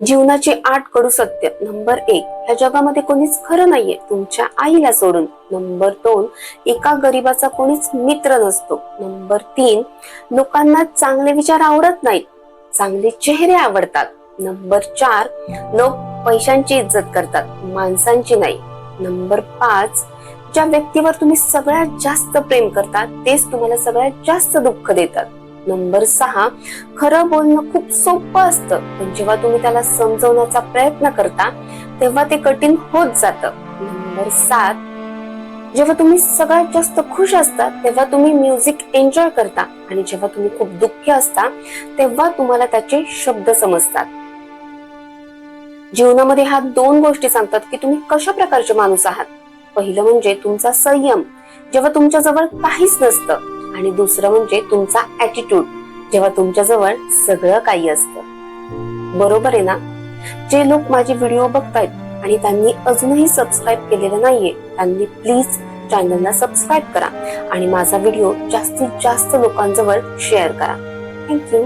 जीवनाची 8 कडू सत्य. नंबर 1, ह्या जगामध्ये कोणीच खरं नाहीये तुमच्या आईला सोडून. नंबर 2, एका गरीबाचा कोणीच मित्र नसतो. नंबर 3, लोकांना चांगले विचार आवडत नाहीत, चांगले चेहरे आवडतात. नंबर 4, लोक पैशांची इज्जत करतात, माणसांची नाही. नंबर 5, ज्या व्यक्तीवर तुम्ही सगळ्यात जास्त प्रेम करता तेच तुम्हाला सगळ्यात जास्त दुःख देतात. नंबर 6, खरं बोलणं खूप सोपं असतं, पण जेव्हा तुम्ही त्याला समजवण्याचा प्रयत्न करता तेव्हा ते कठीण होत जातं. नंबर 7, जेव्हा तुम्ही सगळ्यात जास्त खुश असता तेव्हा तुम्ही म्युझिक एन्जॉय करता, आणि जेव्हा तुम्ही खूप दुःखी असता तेव्हा तुम्हाला त्याचे शब्द समजतात. जीवनामध्ये ह्या 2 गोष्टी सांगतात की तुम्ही कशा प्रकारचे माणूस आहात. पहिलं म्हणजे तुमचा संयम, जेव्हा तुमच्या जवळ काहीच नसतं, आणि दुसरं म्हणजे तुमचा ऍटिट्यूड, जेव्हा तुमच्या जवळ सगळं काही असतं. बरोबर आहे ना? जे लोक माझे व्हिडिओ बघतायत आणि त्यांनी अजूनही सबस्क्राईब केलेलं नाहीये, त्यांनी प्लीज चॅनलला सबस्क्राईब करा आणि माझा व्हिडिओ जास्तीत जास्त लोकांजवळ शेअर करा. थँक्यू.